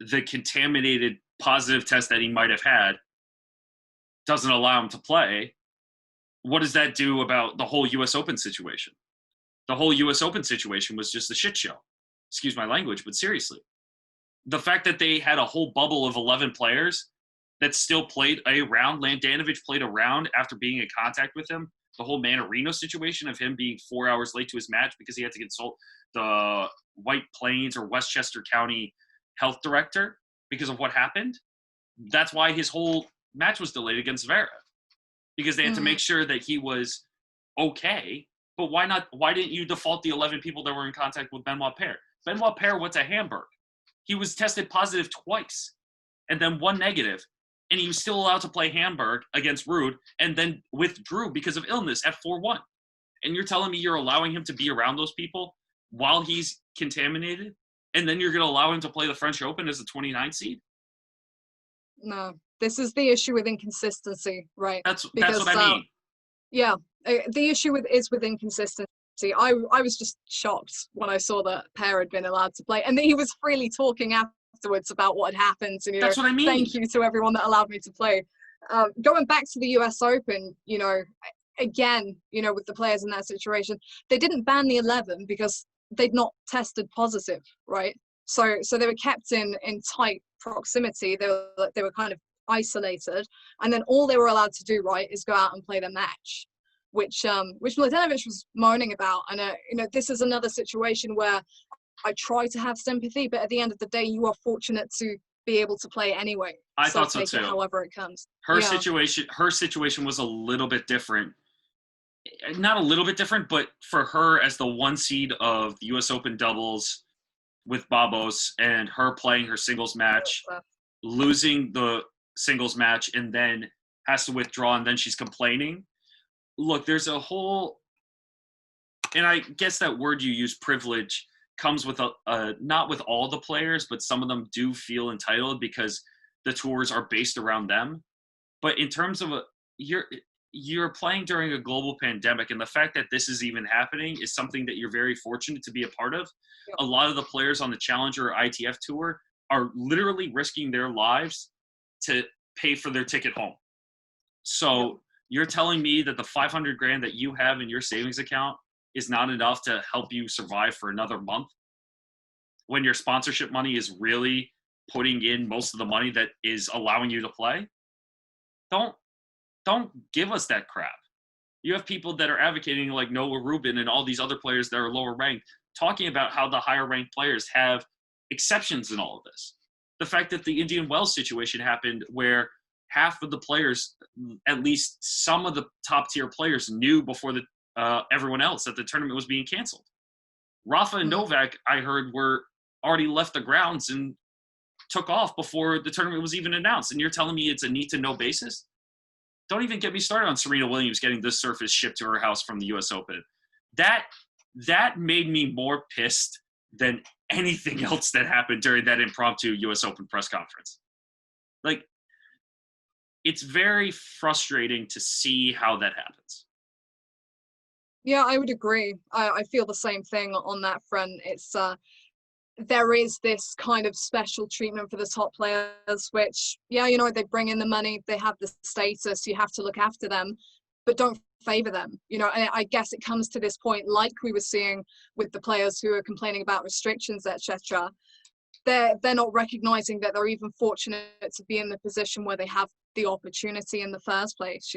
the contaminated positive test that he might have had doesn't allow him to play, what does that do about the whole U.S. Open situation? The whole U.S. Open situation was just a shit show. Excuse my language, but seriously. The fact that they had a whole bubble of 11 players that still played a round, Landanovic played a round after being in contact with him, the whole Manarino situation of him being 4 hours late to his match because he had to consult the White Plains or Westchester County health director because of what happened. That's why his whole match was delayed against Zverev, because they had to make sure that he was okay. But why not? Why didn't you default the 11 people that were in contact with Benoit Paire? Benoit Paire went to Hamburg. He was tested positive twice and then one negative, and he was still allowed to play Hamburg against Ruud and then withdrew because of illness at 4-1. And you're telling me you're allowing him to be around those people while he's contaminated, and then you're going to allow him to play the French Open as a 29 seed? No, this is the issue with inconsistency, right? That's what I mean. Yeah, the issue is with inconsistency. I was just shocked when I saw that Paire had been allowed to play, and that he was freely talking afterwards about what had happened. And that's what I mean. Thank you to everyone that allowed me to play. Going back to the U.S. Open, again, with the players in that situation, they didn't ban the 11 because they'd not tested positive, right? So they were kept in tight proximity. They were kind of isolated, and then all they were allowed to do, right, is go out and play their match, which Mladenovic was moaning about. And this is another situation where I try to have sympathy, but at the end of the day, you are fortunate to be able to play anyway. I thought so take too. It however it comes. Her situation was a little bit different. Not a little bit different, but for her as the one seed of the U.S. Open doubles with Babos, and her playing her singles match, losing the singles match, and then has to withdraw, and then she's complaining. Look, there's a whole, and I guess that word you use, privilege, comes with not with all the players, but some of them do feel entitled because the tours are based around them. But in terms of you're playing during a global pandemic, and the fact that this is even happening is something that you're very fortunate to be a part of. Yep. A lot of the players on the Challenger or ITF tour are literally risking their lives to pay for their ticket home. So yep. You're telling me that the $500,000 that you have in your savings account is not enough to help you survive for another month, when your sponsorship money is really putting in most of the money that is allowing you to play? Don't give us that crap. You have people that are advocating, like Noah Rubin and all these other players that are lower ranked, talking about how the higher ranked players have exceptions in all of this. The fact that the Indian Wells situation happened where half of the players, at least some of the top tier players, knew before everyone else that the tournament was being canceled. Rafa and Novak, I heard, were already left the grounds and took off before the tournament was even announced. And you're telling me it's a need to know basis? Don't even get me started on Serena Williams getting this surface shipped to her house from the U.S. Open. That made me more pissed than anything else that happened during that impromptu U.S. Open press conference. Like, it's very frustrating to see how that happens. Yeah, I would agree. I feel the same thing on that front. It's there is this kind of special treatment for the top players, which, yeah, they bring in the money, they have the status, you have to look after them, but don't favor them. And I guess it comes to this point, like we were seeing with the players who are complaining about restrictions, etc. They're not recognizing that they're even fortunate to be in the position where they have the opportunity in the first place.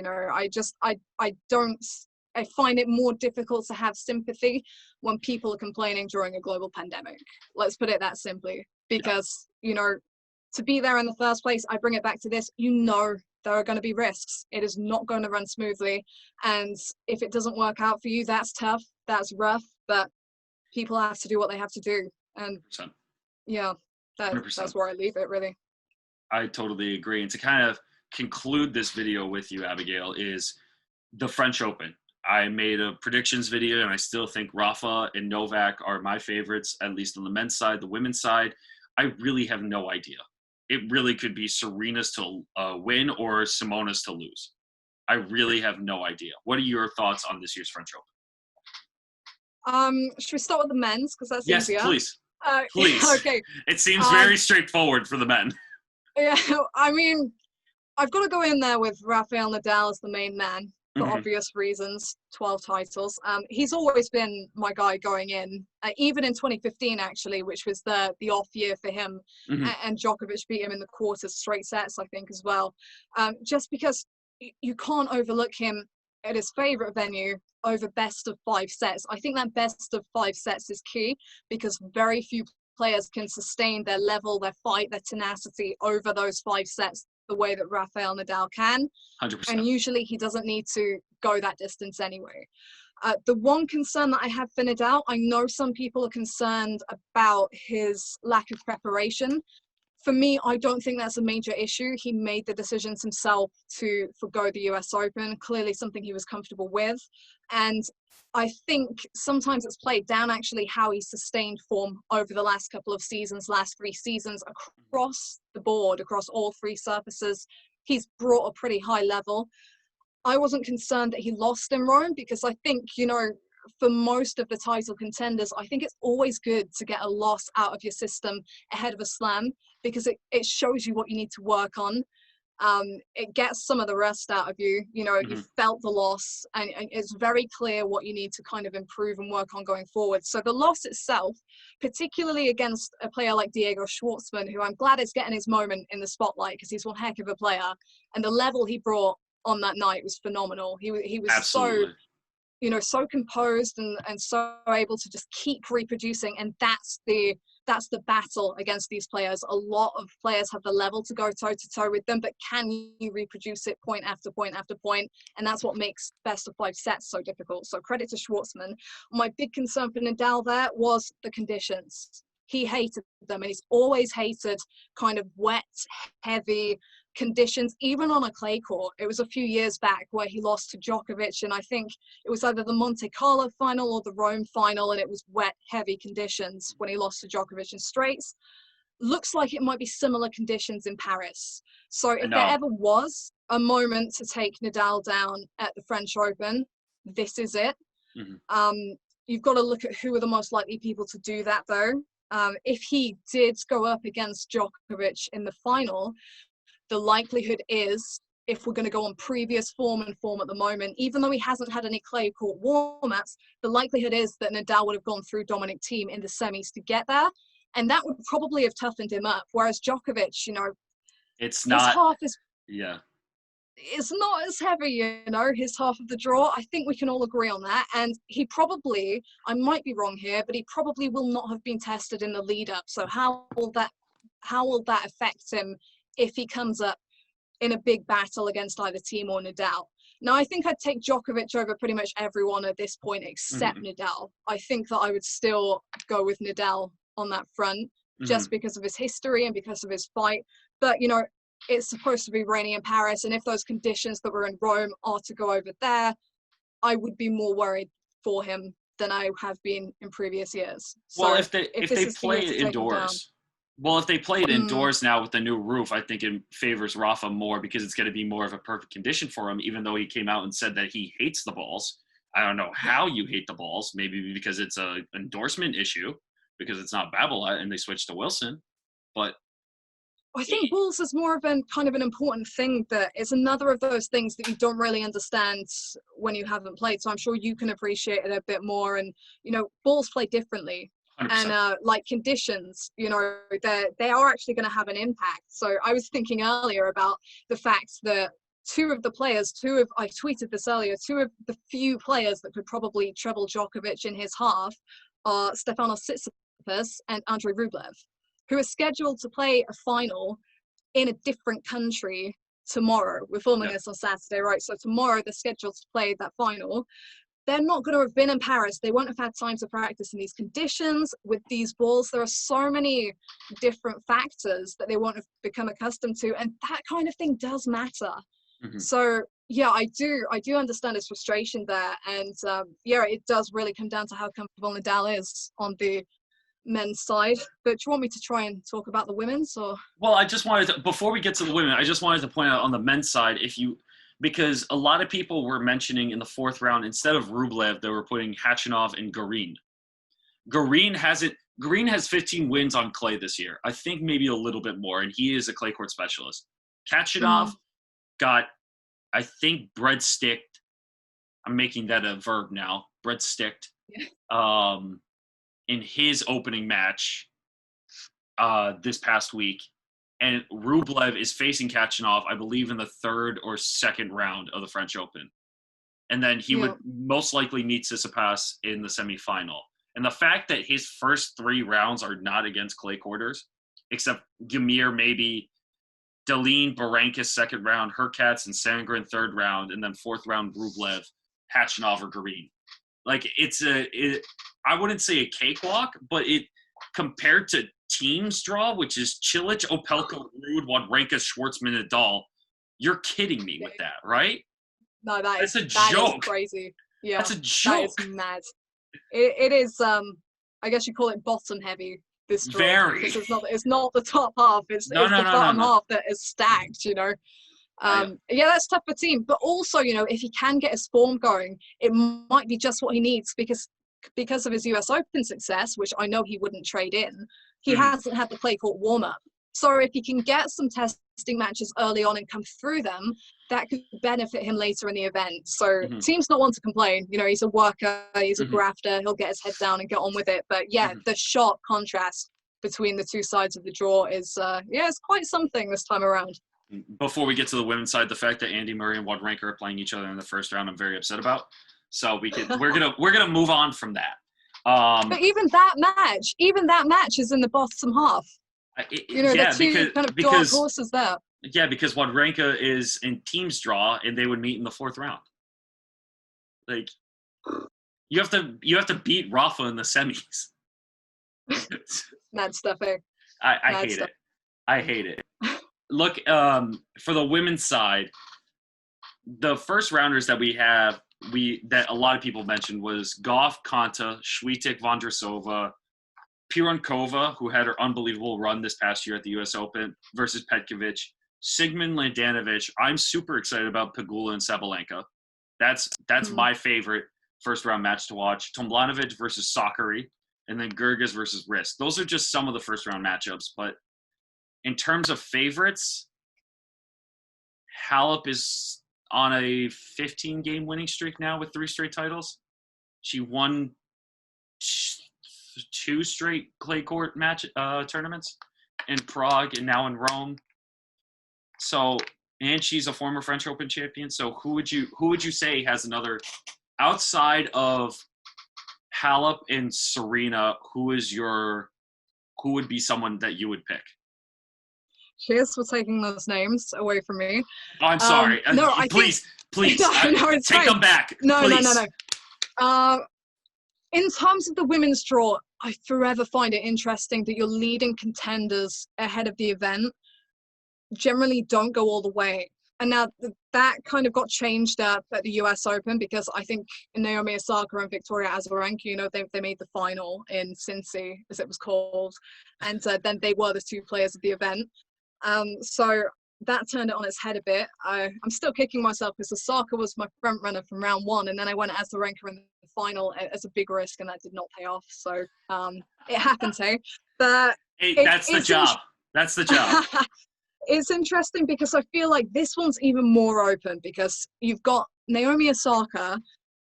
I find it more difficult to have sympathy when people are complaining during a global pandemic. Let's put it that simply, because, to be there in the first place, I bring it back to this, there are going to be risks. It is not going to run smoothly. And if it doesn't work out for you, that's tough, that's rough, but people have to do what they have to do. And 100%. Yeah, that's where I leave it, really. I totally agree. And to kind of conclude this video with you, Abigail, is the French Open. I made a predictions video, and I still think Rafa and Novak are my favorites, at least on the men's side. The women's side, I really have no idea. It really could be Serena's to win or Simona's to lose. I really have no idea. What are your thoughts on this year's French Open? Should we start with the men's? Because that's easier. Yes, please. Please. Okay. It seems very straightforward for the men. Yeah, I mean, I've got to go in there with Rafael Nadal as the main man for obvious reasons. 12 titles. He's always been my guy going in, even in 2015 actually, which was the off year for him. And Djokovic beat him in the quarters, straight sets, I think, as well. Just because you can't overlook him at his favorite venue over best of 5 sets. I think that best of 5 sets is key because very few players can sustain their level, their fight, their tenacity over those 5 sets the way that Rafael Nadal can. 100%. And usually he doesn't need to go that distance anyway. The one concern that I have for Nadal, I know some people are concerned about his lack of preparation. For me, I don't think that's a major issue. He made the decisions himself to forgo the US Open, clearly something he was comfortable with. And I think sometimes it's played down actually how he sustained form over the last couple of seasons, last 3 seasons across the board, across all 3 surfaces. He's brought a pretty high level. I wasn't concerned that he lost in Rome because I think, you know, for most of the title contenders, I think it's always good to get a loss out of your system ahead of a slam because it shows you what you need to work on. It gets some of the rest out of you. You know, you felt the loss and it's very clear what you need to kind of improve and work on going forward. So the loss itself, particularly against a player like Diego Schwartzman, who I'm glad is getting his moment in the spotlight because he's one heck of a player. And the level he brought on that night was phenomenal. He was Absolutely. so, you know, so composed and so able to just keep reproducing. And that's the battle against these players. A lot of players have the level to go toe to toe with them, but can you reproduce it point after point after point? And that's what makes best of 5 sets so difficult. So credit to Schwartzman. My big concern for Nadal there was the conditions. He hated them, and he's always hated kind of wet, heavy conditions, even on a clay court. It was a few years back where he lost to Djokovic, and I think it was either the Monte Carlo final or the Rome final, and it was wet, heavy conditions when he lost to Djokovic in straights. Looks like it might be similar conditions in Paris. So if there ever was a moment to take Nadal down at the French Open, this is it. You've got to look at who are the most likely people to do that, though. If he did go up against Djokovic in the final, the likelihood is, if we're going to go on previous form and form at the moment, even though he hasn't had any clay court warm-ups, the likelihood is that Nadal would have gone through Dominic Thiem in the semis to get there. And that would probably have toughened him up. Whereas Djokovic, you know, it's not, his half is, yeah, it's not as heavy, you know, his half of the draw. I think we can all agree on that. And he probably, I might be wrong here, but he probably will not have been tested in the lead up. So how will that affect him if he comes up in a big battle against either Thiem or Nadal? Now, I think I'd take Djokovic over pretty much everyone at this point except Nadal. I think that I would still go with Nadal on that front just because of his history and because of his fight. But, you know, it's supposed to be raining in Paris, and if those conditions that were in Rome are to go over there, I would be more worried for him than I have been in previous years. Well, So if they play it indoors, well, if they play it indoors now with the new roof, I think it favors Rafa more because it's going to be more of a perfect condition for him, even though he came out and said that he hates the balls. I don't know how you hate the balls. Maybe because it's an endorsement issue, because it's not Babolat and they switched to Wilson. But I think balls is more of an kind of an important thing that is another of those things that you don't really understand when you haven't played. So I'm sure you can appreciate it a bit more. And, you know, balls play differently. 100%. And like conditions, you know, they are actually going to have an impact. So I was thinking earlier about the fact that I tweeted this earlier, 2 of the few players that could probably treble Djokovic in his half are Stefanos Tsitsipas and Andrei Rublev, who are scheduled to play a final in a different country tomorrow. We're filming this on Saturday, right? So tomorrow they're scheduled to play that final. They're not going to have been in Paris. They won't have had time to practice in these conditions with these balls. There are so many different factors that they won't have become accustomed to. And that kind of thing does matter. So yeah, I do understand his frustration there. And yeah, it does really come down to how comfortable Nadal is on the men's side. But do you want me to try and talk about the women's, or? Well, I just wanted to, before we get to the women, I just wanted to point out on the men's side, because a lot of people were mentioning in the 4th round, instead of Rublev, they were putting Khachanov and Garin. Garin hasn't, Green has 15 wins on clay this year. I think maybe a little bit more, and he is a clay court specialist. Kachanov got, I think, breadsticked. I'm making that a verb now. Breadsticked. In his opening match this past week. And Rublev is facing Kachanov, I believe, in the third or second round of the French Open. And then he would most likely meet Tsitsipas in the semifinal. And the fact that his first 3 rounds are not against clay quarters, except Gamir, maybe Deline, Barankas second round, Hurkacz and Sandgren third round, and then fourth round Rublev, Kachanov or Green. Like I wouldn't say a cakewalk, but it compared to teams draw, which is Cilic, Opelka, Ruud, Wawrinka, Schwartzman, Nadal. You're kidding me with that, right? No, that's a joke. Is crazy. Yeah, that's a joke. That is mad. It is. I guess you call it bottom heavy. This draw. Very. It's not the top half. It's the bottom half that is stacked. You know. Yeah, that's tough for team. But also, you know, if he can get his form going, it might be just what he needs because of his US Open success, which I know he wouldn't trade in. He hasn't had the clay court warm up. So if he can get some testing matches early on and come through them, that could benefit him later in the event. So team's not one to complain. You know, he's a worker, he's a grafter, he'll get his head down and get on with it. But yeah, the sharp contrast between the two sides of the draw is, it's quite something this time around. Before we get to the women's side, the fact that Andy Murray and Wawrinka are playing each other in the first round, I'm very upset about. So we're gonna move on from that. But even that match is in the bottom half. The two kind of dark horses there. Yeah, because Wawrinka is in teams draw, and they would meet in the fourth round. Like, you have to beat Rafa in the semis. Mad stuff, eh? I hate it. I hate it. Look, for the women's side, the first rounders that we have, that a lot of people mentioned was Goff, Konta, Swiatek, Vondrousova, Pironkova, who had her unbelievable run this past year at the U.S. Open, versus Petkovic, Sigmund Landanovic. I'm super excited about Pegula and Sabalenka. That's my favorite first-round match to watch. Tomljanovic versus Sakari, and then Gerges versus Risk. Those are just some of the first-round matchups, but in terms of favorites, Halep is on a 15-game winning streak now with 3 straight titles. She won 2 straight clay court match tournaments in Prague and now in Rome. So, and she's a former French Open champion. So, who would you say has another outside of Halep and Serena? Who would be someone that you would pick? Cheers for taking those names away from me. Oh, I'm sorry. No, please. No, it's take fine. them back. No. Please. In terms of the women's draw, I forever find it interesting that your leading contenders ahead of the event generally don't go all the way. And now that kind of got changed up at the US Open because I think Naomi Osaka and Victoria Azarenka, you know, they made the final in Cincy, as it was called. And then they were the 2 players of the event. So that turned it on its head a bit. I'm still kicking myself because Osaka was my front runner from round 1, and then I went Azarenka in the final as a big risk, and that did not pay off. So it happened, hey. But hey, that's the job. That's the job. It's interesting because I feel like this one's even more open because you've got Naomi Osaka,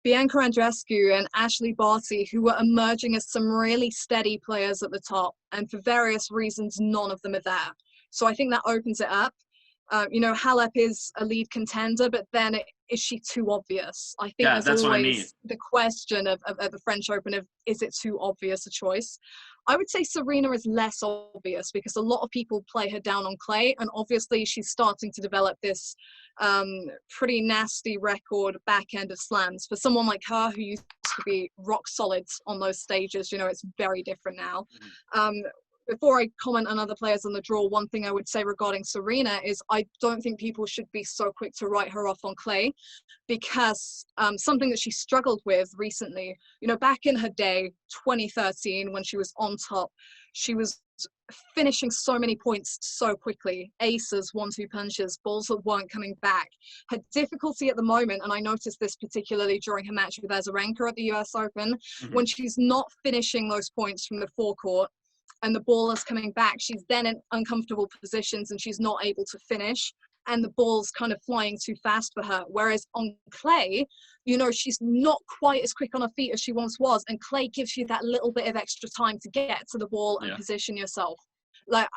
Bianca Andreescu, and Ashley Barty, who are emerging as some really steady players at the top, and for various reasons, none of them are there. So I think that opens it up. Halep is a lead contender, but then is she too obvious? I think there's always the question of the French Open of, is it too obvious a choice? I would say Serena is less obvious because a lot of people play her down on clay, and obviously she's starting to develop this pretty nasty record back end of slams. For someone like her who used to be rock solid on those stages, it's very different now. Before I comment on other players on the draw, one thing I would say regarding Serena is I don't think people should be so quick to write her off on clay because something that she struggled with recently, back in her day, 2013, when she was on top, she was finishing so many points so quickly, aces, 1-2 punches, balls that weren't coming back. Her difficulty at the moment, and I noticed this particularly during her match with Azarenka at the US Open, when she's not finishing those points from the forecourt and the ball is coming back, she's then in uncomfortable positions and she's not able to finish, and the ball's kind of flying too fast for her. Whereas on clay, you know, she's not quite as quick on her feet as she once was, and clay gives you that little bit of extra time to get to the ball and position yourself.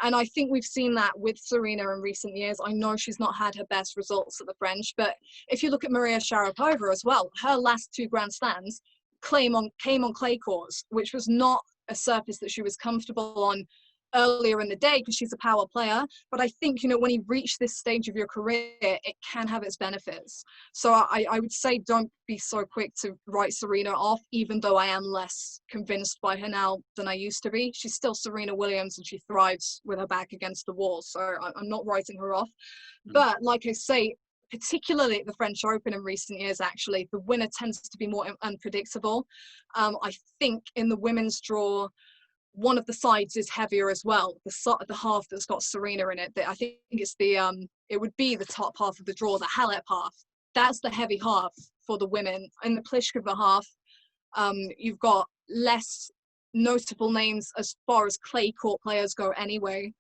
And I think we've seen that with Serena in recent years. I know she's not had her best results at the French, but if you look at Maria Sharapova as well, her last 2 Grand Slams came on clay courts, which was not a surface that she was comfortable on earlier in the day because she's a power player. But I think, you know, when you reach this stage of your career, it can have its benefits. So I would say don't be so quick to write Serena off, even though I am less convinced by her now than I used to be. She's still Serena Williams and she thrives with her back against the wall. So I'm not writing her off. But like I say, particularly at the French Open in recent years, actually, the winner tends to be more unpredictable. I think in the women's draw, one of the sides is heavier as well. The half that's got Serena in it. I think it's it would be the top half of the draw, the Halep half. That's the heavy half for the women. In the Pliskova half, you've got less notable names as far as clay court players go anyway.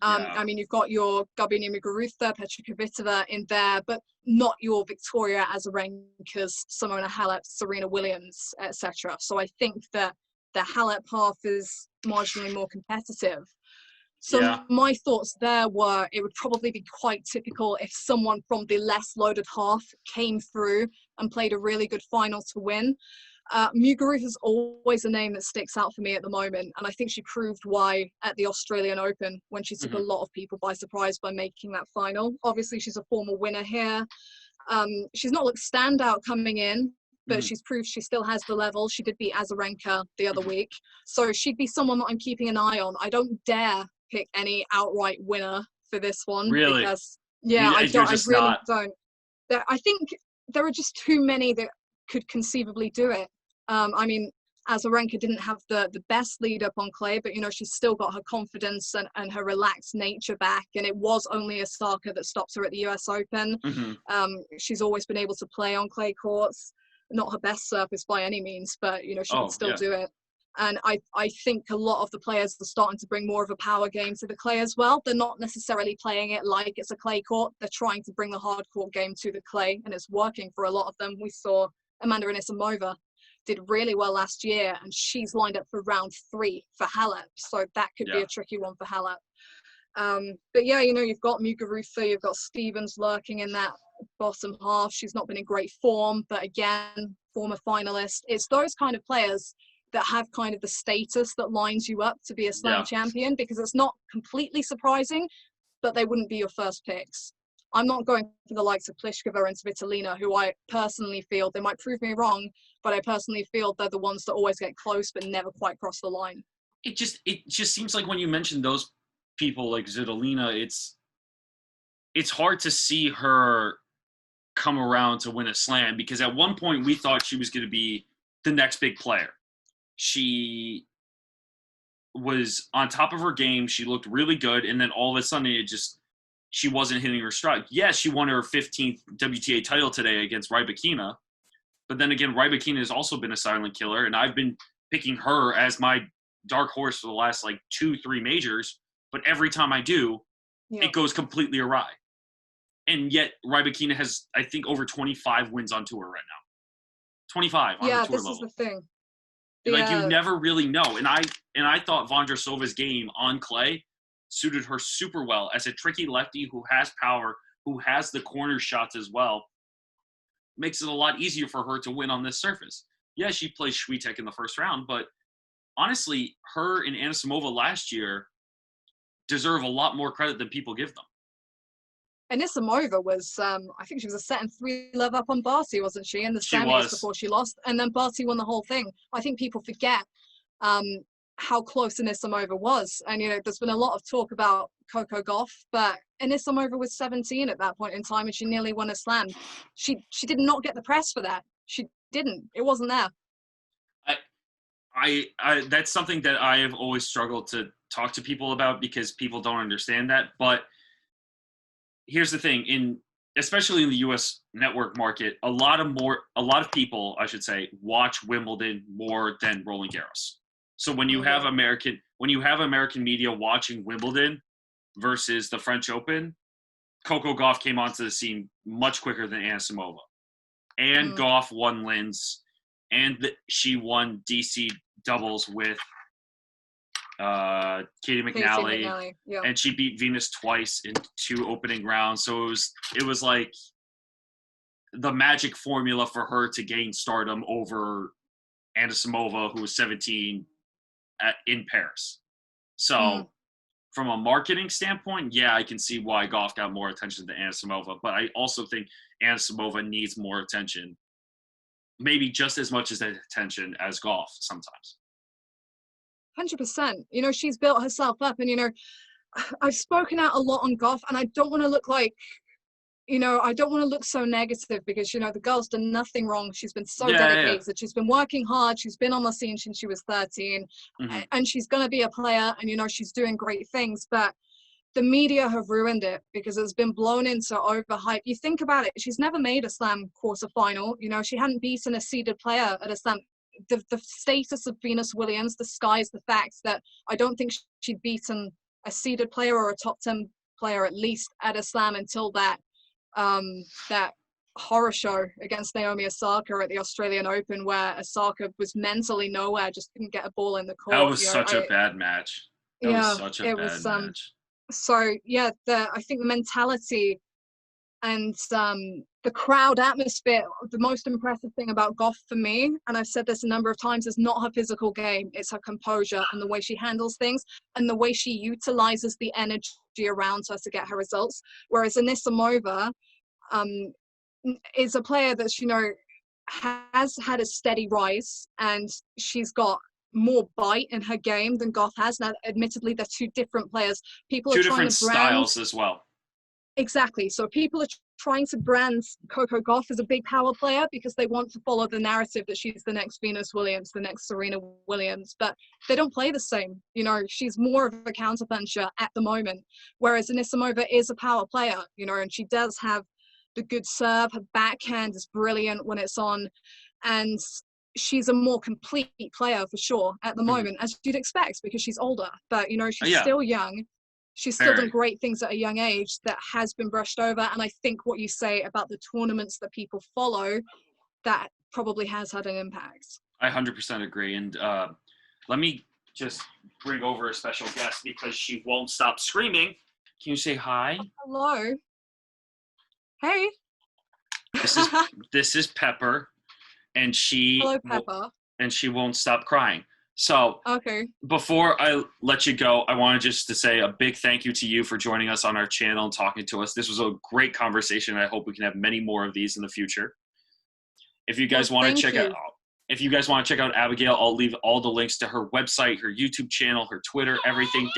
I mean, you've got your Garbine Muguruza, Petra Kvitova in there, but not your Victoria Azarenkas, Simona Halep, Serena Williams, etc. So I think that the Halep half is marginally more competitive. So my thoughts there were it would probably be quite typical if someone from the less loaded half came through and played a really good final to win. Muguruza is always a name that sticks out for me at the moment, and I think she proved why at the Australian Open when she took a lot of people by surprise by making that final. Obviously, she's a former winner here. She's not looked standout coming in, but she's proved she still has the level. She did beat Azarenka the other week. So she'd be someone that I'm keeping an eye on. I don't dare pick any outright winner for this one. Really? Because, I really don't. I think there are just too many that could conceivably do it. I mean, Azarenka didn't have the best lead up on clay, but, you know, she's still got her confidence and her relaxed nature back. And it was only Osaka that stopped her at the US Open. She's always been able to play on clay courts. Not her best surface by any means, but, you know, she can still do it. And I think a lot of the players are starting to bring more of a power game to the clay as well. They're not necessarily playing it like it's a clay court. They're trying to bring the hard court game to the clay, and it's working for a lot of them. We saw Amanda Anisimova did really well last year, and she's lined up for round 3 for Halep. So that could be a tricky one for Halep. But yeah, you know, you've got Muguruza, you've got Stevens lurking in that bottom half. She's not been in great form, but again, former finalist. It's those kind of players that have kind of the status that lines you up to be a slam champion, because it's not completely surprising, but they wouldn't be your first picks. I'm not going for the likes of Pliskova and Svitolina, who I personally feel, they might prove me wrong, but I personally feel they're the ones that always get close but never quite cross the line. It just seems like when you mention those people like Svitolina, it's hard to see her come around to win a slam, because at one point we thought she was going to be the next big player. She was on top of her game. She looked really good. And then all of a sudden she wasn't hitting her stride. Yes, she won her 15th WTA title today against Rybakina. But then again, Rybakina has also been a silent killer. And I've been picking her as my dark horse for the last 2-3 majors. But every time I do, it goes completely awry. And yet Rybakina has, I think, over 25 wins on tour right now. 25 on the tour level. Yeah, this is the thing. You never really know. And I thought Vondrasova's game on clay suited her super well as a tricky lefty who has power, who has the corner shots as well. Makes it a lot easier for her to win on this surface. Yeah, she plays Swiatek in the first round, but honestly, her and Anisimova last year deserve a lot more credit than people give them. Anisimova was, I think she was a set and 3 love up on Barty, wasn't she? In the semis before she lost. And then Barty won the whole thing. I think people forget how close Anisimova was. And, you know, there's been a lot of talk about Coco Gauff, but Anisimova was 17 at that point in time and she nearly won a slam. She did not get the press for that. She didn't. It wasn't there. I that's something that I have always struggled to talk to people about because people don't understand that. But here's the thing, especially in the US network market, a lot of people, I should say, watch Wimbledon more than Roland Garros. So when you have American media watching Wimbledon versus the French Open, Coco Gauff came onto the scene much quicker than Anisimova. And Gauff won Linz, and she won DC doubles with Katie McNally, and she beat Venus twice in 2 opening rounds. So it was like the magic formula for her to gain stardom over Anisimova, who was 17 in Paris. So from a marketing standpoint, yeah, I can see why Gauff got more attention than Anisimova, but I also think Anisimova needs more attention, maybe just as much as attention as Gauff sometimes. 100%. You know, she's built herself up, and, you know, I've spoken out a lot on Gauff, and I don't want to look like, you know, I don't want to look so negative because, you know, the girl's done nothing wrong. She's been so dedicated. Yeah. She's been working hard. She's been on the scene since she was 13, and she's going to be a player, and, you know, she's doing great things, but the media have ruined it because it's been blown into overhype. You think about it, she's never made a slam quarterfinal. You know, she hadn't beaten a seeded player at a slam. The status of Venus Williams, the sky's the fact that I don't think she'd beaten a seeded player or a top 10 player at least at a slam until that horror show against Naomi Osaka at the Australian Open, where Osaka was mentally nowhere, just couldn't get a ball in the court. That was such a bad match. That was such a bad match. So yeah, I think the mentality and the crowd atmosphere, the most impressive thing about Gauff for me, and I've said this a number of times, is not her physical game, it's her composure and the way she handles things and the way she utilizes the energy around her to get her results. Whereas Anisimova is a player that's, you know, has had a steady rise, and she's got more bite in her game than Gauff has. Now, admittedly, they're 2 different players. People are trying to brand styles as well. Exactly. So people are trying to brand Coco Gauff as a big power player because they want to follow the narrative that she's the next Venus Williams, the next Serena Williams, but they don't play the same. You know, she's more of a counterpuncher at the moment, whereas Anisimova is a power player, you know, and she does have the good serve. Her backhand is brilliant when it's on, and she's a more complete player for sure at the moment, as you'd expect, because she's older, but, you know, she's still young. She's still done great things at a young age that has been brushed over. And I think what you say about the tournaments that people follow, that probably has had an impact. I 100% agree. And let me just bring over a special guest because she won't stop screaming. Can you say hi? Hello. Hey. This is Pepper, and Hello, Pepper. And she won't stop crying. So okay, before I let you go, I wanted just to say a big thank you to you for joining us on our channel and talking to us. This was a great conversation. I hope we can have many more of these in the future. If you guys want to check out Abigail, I'll leave all the links to her website, her YouTube channel, her Twitter, everything.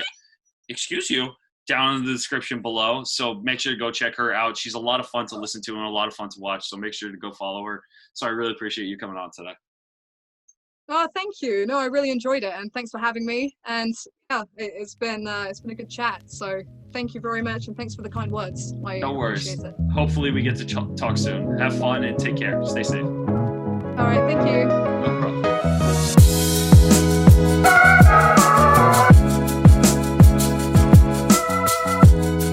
Down in the description below. So make sure to go check her out. She's a lot of fun to listen to and a lot of fun to watch. So make sure to go follow her. So I really appreciate you coming on today. Oh, thank you. No, I really enjoyed it, and thanks for having me. And yeah, it's been a good chat. So thank you very much, and thanks for the kind words. No worries. Hopefully we get to talk soon. Have fun and take care. Stay safe. All right, thank you. No problem.